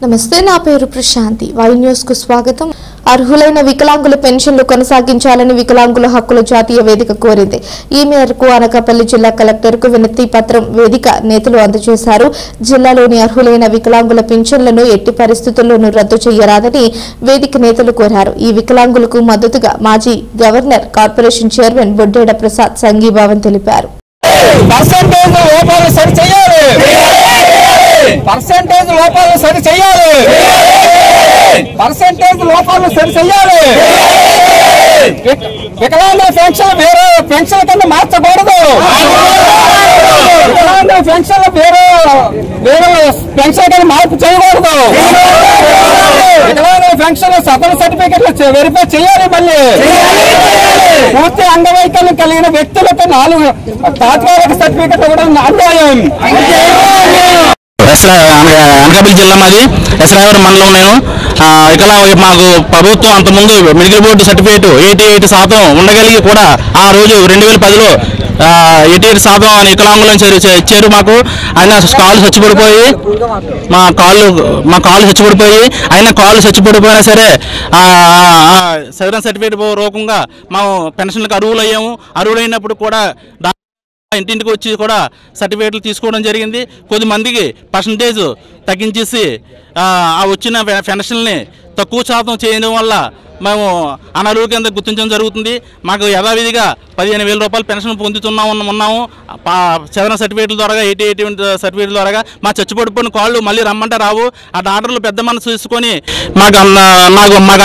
నమస్తే, నా పేరు ప్రశాంతి. వై న్యూస్ కు స్వాగతం. అర్హులైన వికలాంగుల పెన్షన్లు కొనసాగించాలని వికలాంగుల హక్కుల జాతీయ వేదిక కోరింది. ఈ మేరకు అనకాపల్లి జిల్లా కలెక్టర్కు వినతి పత్రం వేదిక నేతలు అందజేశారు. జిల్లాలోని అర్హులైన వికలాంగుల పెన్షన్లను ఎట్టి పరిస్థితుల్లోనూ రద్దు చేయరాదని వేదిక నేతలు కోరారు. ఈ వికలాంగులకు మద్దతుగా మాజీ governor corporation chairman Boddeda Prasad సంఘీభావం తెలిపారు. పర్సెంటేజ్ లోపాలు సరి చేయాలి. పర్సెంటేజ్ లోపాలు సరి చేయాలి. పర్సెంటేజ్ లోపాలు సరి చేయాలి. వికలాంగుల పెన్షన్ వేరే పెన్షన్ కింద మార్చకూడదు. వికలాంగుల పెన్షన్ వేరే పెన్షన్ కింద మార్పు చేయకూడదు. వికలాంగుల పెన్షన్ సదరు సర్టిఫికెట్లు వెరిఫై చేయాలి. మళ్ళీ పూర్తి అంగవైకల్యం కలిగిన వ్యక్తులకు 4 తాత్కాలిక సర్టిఫికెట్లు కూడా అన్యాయం. అనకాపల్లి జిల్లా మాది ఎస్రాయవరం మండలం. నేను ఇక్కడ మాకు ప్రభుత్వం అంతకుముందు మెడికల్ బోర్డు సర్టిఫికేట్ 88% ఉండగలిగి కూడా ఆ రోజు 2010లో 88% అని వికలాంగులను ఇచ్చారు మాకు. ఆయన కాళ్ళు చచ్చిపడిపోయి మా కాళ్ళు చచ్చిపడిపోయి ఆయన కాళ్ళు చచ్చిపడిపోయినా సరే సదరన్ సర్టిఫికేట్ రూపంగా మేము పెన్షన్లకు అర్హులయ్యాము. అర్హులైనప్పుడు కూడా ఇంటింటికి వచ్చి కూడా సర్టిఫికేట్లు తీసుకోవడం జరిగింది. కొద్దిమందికి పర్సంటేజ్ తగ్గించేసి ఆ వచ్చిన పెన్షన్ని తక్కువ శాతం చేయడం వల్ల మేము అనర్హుల కింద గుర్తించడం జరుగుతుంది. మాకు యథావిధిగా 15,000 రూపాయలు పెన్షన్ పొందుతున్నాము. సదరన్ సర్టిఫికేట్ల ద్వారా 88 సర్టిఫికేట్ల ద్వారా మా చచ్చిపడిపోయిన కాళ్ళు మళ్ళీ రమ్మంటే రావు. ఆ డాక్టర్లు పెద్ద మనసు తీసుకొని మాకు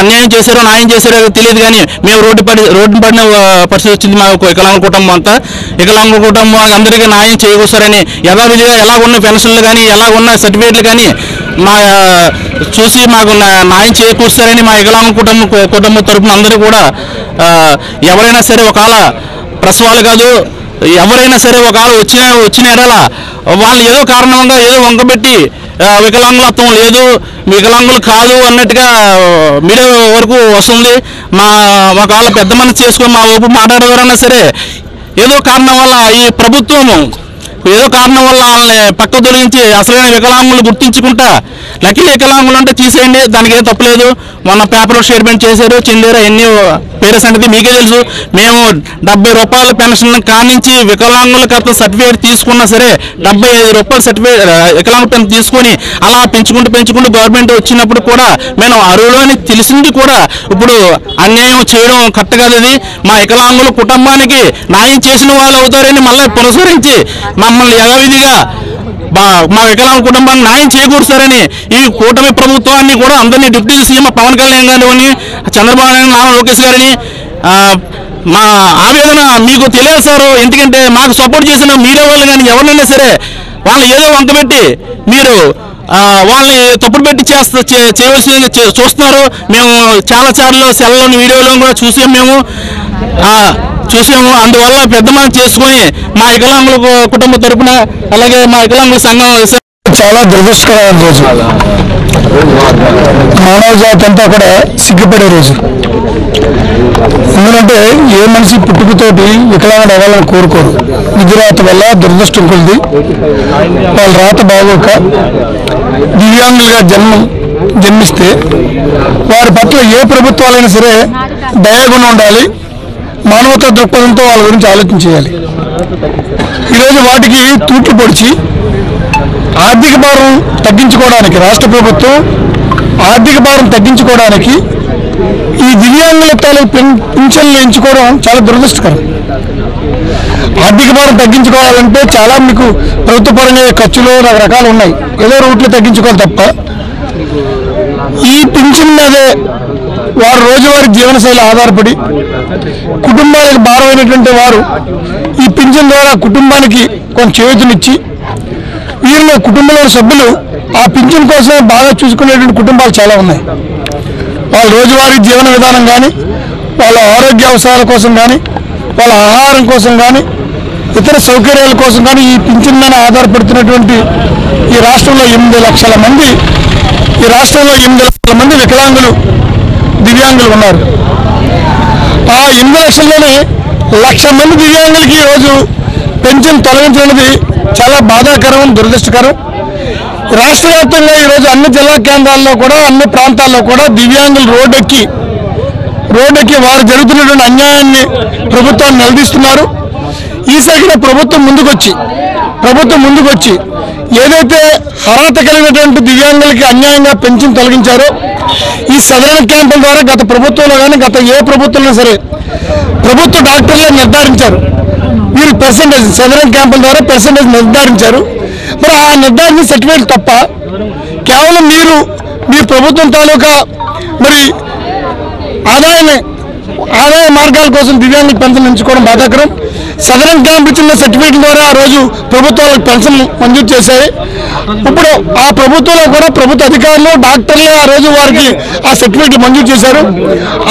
అన్యాయం చేశారో న్యాయం చేశారో తెలియదు, కానీ మేము రోడ్డు పడిన పరిస్థితి వచ్చింది. మాకు వికలాంగుల కుటుంబం అంతా వికలాంగుల కుటుంబం అందరికీ న్యాయం చేయకూడదని యథావిధిగా ఎలా ఉన్న పెన్షన్లు కానీ ఎలా ఉన్న సర్టిఫికేట్లు కానీ చూసి మాకు న్యాయం చేకూరుస్తారని మా వికలాంగుల కుటుంబం తరఫున అందరూ కూడా ఎవరైనా సరే ఒకవేళ ప్రసవాలు కాదు ఎవరైనా సరే ఒకవేళ వచ్చిన ఎడల వాళ్ళు ఏదో కారణంగా ఏదో వంకబెట్టి వికలాంగులత్వం లేదు వికలాంగులు కాదు అన్నట్టుగా మీడియా వరకు వస్తుంది. ఒకవేళ పెద్ద మనసు చేసుకొని మా ఊపు మాట్లాడేవారన్నా సరే ఏదో కారణం వల్ల ఈ ప్రభుత్వము ఏదో కారణం వల్ల వాళ్ళని పక్క తొలగించి అసలైన వికలాంగులు గుర్తించుకుంటా లక్కీ వికలాంగులు అంటే తీసేయండి, దానికి ఏం తప్పలేదు. మొన్న పేపర్లో స్టేట్మెంట్ చేశారు, చెందారు, ఎన్ని పేరు సంగతి మీకే తెలుసు. మేము 70 రూపాయల పెన్షన్ కానించి వికలాంగుల కథ సర్టిఫికేట్ తీసుకున్నా సరే 75 రూపాయల సర్టిఫికేట్ వికలాంగుల పెన్షన్ తీసుకొని అలా పెంచుకుంటూ గవర్నమెంట్ వచ్చినప్పుడు కూడా మేము అర్హులు అని తెలిసింది కూడా ఇప్పుడు అన్యాయం చేయడం కరెక్ట్ కాదు. అది మా వికలాంగుల కుటుంబానికి న్యాయం చేసిన వాళ్ళు అవుతారని మళ్ళీ పునస్కరించి మమ్మల్ని యథావిధిగా మా వికలాంగ కుటుంబాన్ని న్యాయం చేకూరుస్తారని ఈ కూటమి ప్రభుత్వాన్ని కూడా అందరినీ డిప్యూటీ సీఎం పవన్ కళ్యాణ్ గారిని చంద్రబాబు నాయుడు నారా లోకేష్ గారిని మా ఆవేదన మీకు తెలియదు సార్. ఎందుకంటే మాకు సపోర్ట్ చేసిన మీడియా వాళ్ళు కానీ ఎవరినైనా సరే వాళ్ళు ఏదో వంకబెట్టి మీరు వాళ్ళని తప్పుడు పెట్టి చేయవలసింది చూస్తున్నారు. మేము చాలా సార్లు సెల్లోని వీడియోలో కూడా చూసాము. అందువల్ల పెద్ద మనం చేసుకుని మా వికలాంగుల కుటుంబం తరపున అలాగే మా వికలాంగుల సంఘం చాలా దురదృష్టకరమైన రోజు. మానవ జాతి అంతా కూడా సిగ్గుపడే రోజు. ఎందుకంటే ఏ మనిషి పుట్టుకతోటి వికలాంగుడు అవ్వాలని కోరుకోరు. విధిరాత వల్ల దురదృష్టం కొలిది వాళ్ళ రాత బాగోక దివ్యాంగులుగా జన్మిస్తే వారి పట్ల ఏ ప్రభుత్వాలైనా సరే దయాగుణం ఉండాలి, మానవతా దృక్పథంతో వాళ్ళ గురించి ఆలోచన చేయాలి. ఈరోజు వాటికి తూట్లు పొడిచి ఆర్థిక భారం తగ్గించుకోవడానికి రాష్ట్ర ప్రభుత్వం ఆర్థిక భారం తగ్గించుకోవడానికి ఈ దివ్యాంగుల పింఛన్లు ఎంచుకోవడం చాలా దురదృష్టకరం. ఆర్థిక భారం తగ్గించుకోవాలంటే చాలా మీకు ప్రభుత్వ పరంగా ఖర్చులు రకరకాలు ఉన్నాయి, ఏదో రూట్లు తగ్గించుకోవాలి తప్ప ఈ పింఛన్ మీదే వారు రోజువారీ జీవనశైలి ఆధారపడి కుటుంబానికి భారమైనటువంటి వారు ఈ పింఛన్ ద్వారా కుటుంబానికి కొంత చేయూతనిచ్చి వీరిలో కుటుంబంలోని సభ్యులు ఆ పింఛన్ కోసమే బాగా చూసుకునేటువంటి కుటుంబాలు చాలా ఉన్నాయి. వాళ్ళ రోజువారీ జీవన విధానం కానీ వాళ్ళ ఆరోగ్య అవసరాల కోసం కానీ వాళ్ళ ఆహారం కోసం కానీ ఇతర సౌకర్యాల కోసం కానీ ఈ పింఛన్ మీద ఆధారపడుతున్నటువంటి ఈ రాష్ట్రంలో 8 లక్షల మంది వికలాంగులు దివ్యాంగులు ఉన్నారు. ఆ 8 లక్షల్లోనే 1,00,000 మంది దివ్యాంగులకి ఈరోజు పెన్షన్ తొలగించినది చాలా బాధాకరం, దురదృష్టకరం. రాష్ట్ర వ్యాప్తంగా ఈరోజు అన్ని జిల్లా కేంద్రాల్లో కూడా అన్ని ప్రాంతాల్లో కూడా దివ్యాంగులు రోడ్డెక్కి వారు జరుగుతున్నటువంటి అన్యాయాన్ని ప్రభుత్వాన్ని నిలదీస్తున్నారు. ఈసారి ప్రభుత్వం ముందుకొచ్చి ఏదైతే అర్హత కలిగినటువంటి దివ్యాంగులకి అన్యాయంగా పెన్షన్ తొలగించారో ఈ సదరణ క్యాంపుల ద్వారా గత ప్రభుత్వంలో కానీ గత ఏ ప్రభుత్వంలో సరే ప్రభుత్వ డాక్టర్లే నిర్ధారించారు. వీళ్ళు పర్సెంటేజ్ సదరణ క్యాంపుల ద్వారా పర్సెంటేజ్ నిర్ధారించారు. మరి ఆ నిర్ధారణ సర్టిఫికేట్ తప్ప కేవలం మీరు మీ ప్రభుత్వం తాలూకా మరి ఆదాయ మార్గాల కోసం దివ్యాంగులకు పెన్షన్ ఎంచుకోవడం బాధాకరం. సదరన్ క్యాంప్ ఇచ్చిన సర్టిఫికేట్ ద్వారా ఆ రోజు ప్రభుత్వాలకు పెన్షన్ మంజూరు చేశాయి. ఇప్పుడు ఆ ప్రభుత్వంలో కూడా ప్రభుత్వ అధికారులు డాక్టర్లు ఆ రోజు వారికి ఆ సర్టిఫికేట్లు మంజూరు చేశారు.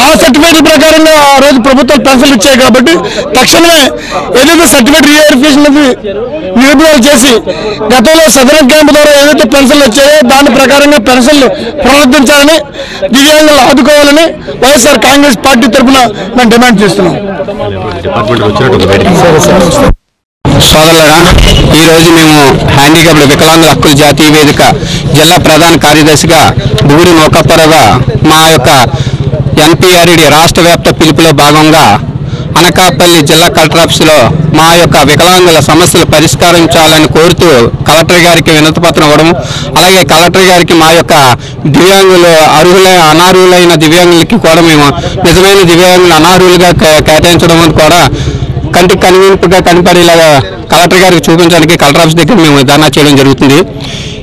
ఆ సర్టిఫికేట్ల ప్రకారంగా ఆ రోజు ప్రభుత్వాలు పెన్షన్లు ఇచ్చాయి. కాబట్టి తక్షణమే ఏదైతే సర్టిఫికేట్ రీవెరిఫికేషన్ నిలుపుదల చేసి గతంలో సదరన్ క్యాంప్ ద్వారా ఏదైతే పెన్షన్లు వచ్చాయో దాని ప్రకారంగా పెన్షన్లు పునరుద్ధరించాలని దివ్యాంగులు ఆదుకోవాలని వైఎస్ఆర్ కాంగ్రెస్ పార్టీ తరఫున మేము డిమాండ్ చేస్తున్నాం. సోదరులారా, ఈరోజు మేము హ్యాండిక్యాప్డ్ వికలాంగుల హక్కుల జాతీయ వేదిక జిల్లా ప్రధాన కార్యదర్శిగా బూరి నౌకప్పరగా మా యొక్క ఎన్పీఆర్ఈడి రాష్ట్ర వ్యాప్త పిలుపులో భాగంగా అనకాపల్లి జిల్లా కలెక్టర్ ఆఫీసులో మా యొక్క వికలాంగుల సమస్యలు పరిష్కరించాలని కోరుతూ కలెక్టర్ గారికి వినతిపత్రం ఇవ్వడం, అలాగే కలెక్టర్ గారికి మా యొక్క దివ్యాంగులు అనార్హులైన దివ్యాంగులకి కూడా మేము నిజమైన దివ్యాంగులు అనార్హులుగా కేటాయించడం కూడా కంటికి కనిపింపుగా కనపడేలాగా కలెక్టర్ గారికి చూపించడానికి కలెక్టర్ ఆఫీస్ దగ్గర మేము ధర్నా చేయడం జరుగుతుంది.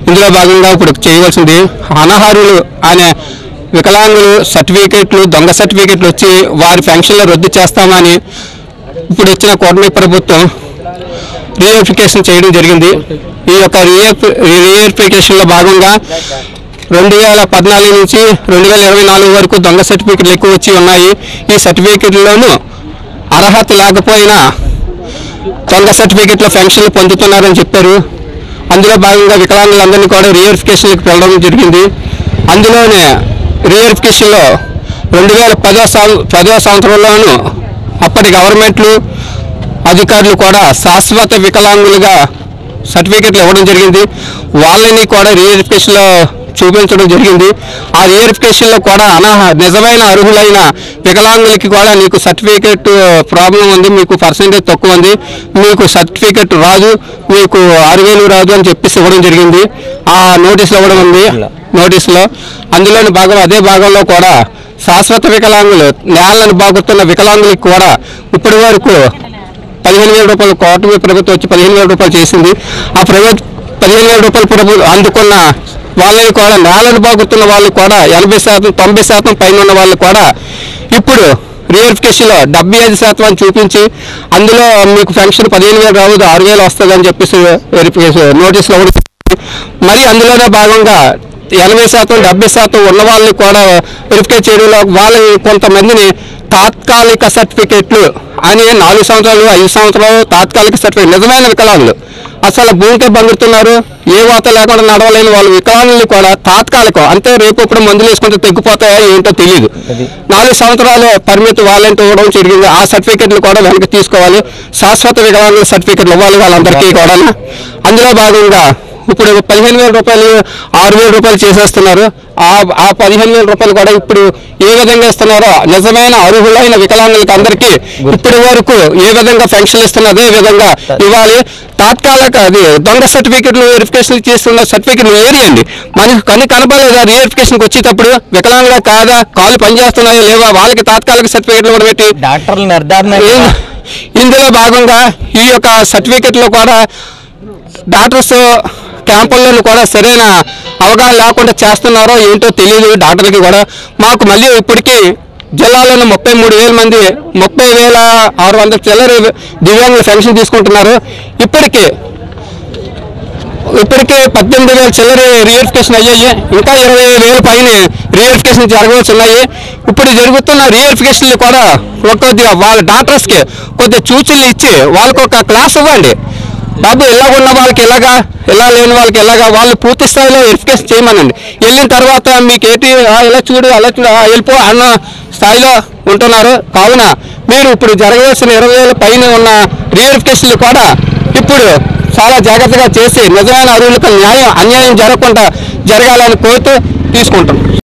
ఇందులో భాగంగా ఇప్పుడు చేయవలసింది అనర్హులు అనే వికలాంగులు సర్టిఫికేట్లు దొంగ సర్టిఫికేట్లు వచ్చి వారి పెన్షన్లు రద్దు చేస్తామని ఇప్పుడు వచ్చిన కూటమి ప్రభుత్వం రీవెరిఫికేషన్ చేయడం జరిగింది. ఈ యొక్క రీవెరిఫికేషన్లో భాగంగా 2014 నుంచి 2024 వరకు దొంగ సర్టిఫికేట్లు ఎక్కువ వచ్చి ఉన్నాయి. ఈ సర్టిఫికేట్లలోనూ అర్హత లేకపోయినా దొంగ సర్టిఫికేట్లో పెన్షన్లు పొందుతున్నారని చెప్పారు. అందులో భాగంగా వికలాంగులందరినీ కూడా రీవెరిఫికేషన్కి వెళ్ళడం జరిగింది. అందులోనే రీవెరిఫికేషన్లో 2010వ సంవత్సరంలోనూ అప్పటి గవర్నమెంట్లు అధికారులు కూడా శాశ్వత వికలాంగులుగా సర్టిఫికేట్లు ఇవ్వడం జరిగింది. వాళ్ళని కూడా రీవెరిఫికేషన్లో చూపించడం జరిగింది. ఆ రీవెరిఫికేషన్లో కూడా నిజమైన అర్హులైన వికలాంగులకి కూడా నీకు సర్టిఫికేట్ ప్రాబ్లం ఉంది, మీకు పర్సెంటేజ్ తక్కువ ఉంది, మీకు సర్టిఫికేట్ రాదు, మీకు 6,000 రాదు అని చెప్పేసి ఇవ్వడం జరిగింది. ఆ నోటీసులు ఇవ్వడం ఉంది. నోటీసులో అందులోని భాగం అదే భాగంలో కూడా శాశ్వత వికలాంగులు నేలను బాగుతున్న వికలాంగులకి కూడా ఇప్పటి వరకు 15,000 రూపాయలు కూటమి ప్రభుత్వం వచ్చి 15,000 రూపాయలు చేసింది. ఆ 15,000 రూపాయలు ప్రభుత్వం అందుకున్న వాళ్ళని కూడా నేలను బాగుతున్న వాళ్ళు కూడా 80%, 90% పైన ఉన్న వాళ్ళు కూడా ఇప్పుడు రీవెరిఫికేషన్లో 75% అని చూపించి అందులో మీకు పెన్షన్ 15,000 రాదు, 6,000 వస్తుంది అని చెప్పేసి వెరిఫికేషన్ నోటీసులో కూడా మరి అందులోనే భాగంగా 80%, 70% ఉన్న వాళ్ళని కూడా వెరిఫికేట్ చేయడంలో వాళ్ళని కొంతమందిని తాత్కాలిక సర్టిఫికేట్లు అని 4 సంవత్సరాలు 5 సంవత్సరాలు తాత్కాలిక సర్టిఫికేట్ నిజమైన వికలాంగులు అసలు భూమికే బంగుతున్నారు, ఏ వాత లేకుండా నడవలేని వాళ్ళు వికలాంగుల్ని కూడా తాత్కాలికం అంటే రేపు ఇప్పుడు మందులు వేసుకుంటే తగ్గిపోతాయో ఏంటో తెలియదు 4 సంవత్సరాలు పరిమితి వాళ్ళంటూ ఇవ్వడం జరిగింది. ఆ సర్టిఫికేట్లు కూడా వెనక్కి తీసుకోవాలి, శాశ్వత వికలాంగుల సర్టిఫికేట్లు ఇవ్వాలి వాళ్ళందరికీ కూడా. అందులో భాగంగా ఇప్పుడు 15,000 రూపాయలు 6,000 రూపాయలు చేసేస్తున్నారు. ఆ 15,000 రూపాయలు కూడా ఇప్పుడు ఏ విధంగా ఇస్తున్నారో నిజమైన అర్హులైన వికలాంగులకి అందరికీ ఇప్పటి వరకు ఏ విధంగా పెన్షన్ ఇస్తున్నా అదే విధంగా ఇవ్వాలి. తాత్కాలిక అది దొంగ సర్టిఫికెట్లు వెరిఫికేషన్ చేస్తున్న సర్టిఫికెట్లు ఏరియండి మనకి కనపడలేదా రీవెరిఫికేషన్కి వచ్చేటప్పుడు వికలాంగులా కాదా, కాళ్ళు పనిచేస్తున్నాయో లేవా, వాళ్ళకి తాత్కాలిక సర్టిఫికెట్లు కూడా పెట్టి డాక్టర్ల నిర్ధారణ. ఇందులో భాగంగా ఈ యొక్క సర్టిఫికెట్లో కూడా డాక్టర్స్ క్యాంపుల్లో కూడా సరైన అవగాహన లేకుండా చేస్తున్నారో ఏంటో తెలియదు డాక్టర్లకి కూడా. మాకు మళ్ళీ ఇప్పటికీ జిల్లాలోని 33,000 మంది 30,600 చిల్లర దివ్యాంగుల పెన్షన్ తీసుకుంటున్నారు. ఇప్పటికీ 18,000 చిల్లర రీవెరిఫికేషన్ అయ్యాయి, ఇంకా 20,000 పైన రీవెరిఫికేషన్ జరగవలసి ఉన్నాయి. ఇప్పుడు జరుగుతున్న రీవెరిఫికేషన్లు కూడా కొద్దిగా వాళ్ళ డాక్టర్స్కి కొద్దిగా సూచనలు ఇచ్చి వాళ్ళకు ఒక క్లాస్ ఇవ్వండి. బాబు ఇలాగ ఉన్న వాళ్ళకి ఇలాగా, ఇలా లేని వాళ్ళకి ఇలాగా, వాళ్ళు పూర్తి స్థాయిలో వెరిఫికేషన్ చేయమనండి. వెళ్ళిన తర్వాత మీకు ఏంటి ఇలా చూడు అలా చూడు వెళ్ళిపో అన్న స్థాయిలో ఉంటున్నారు. కావున మీరు ఇప్పుడు జరగవలసిన 20,000 పైన ఉన్న రీవెరిఫికేషన్లు కూడా ఇప్పుడు చాలా జాగ్రత్తగా చేసి నిజమైన అర్హులకు అన్యాయం జరగకుండా జరగాలని కోరుతూ తీసుకుంటాం.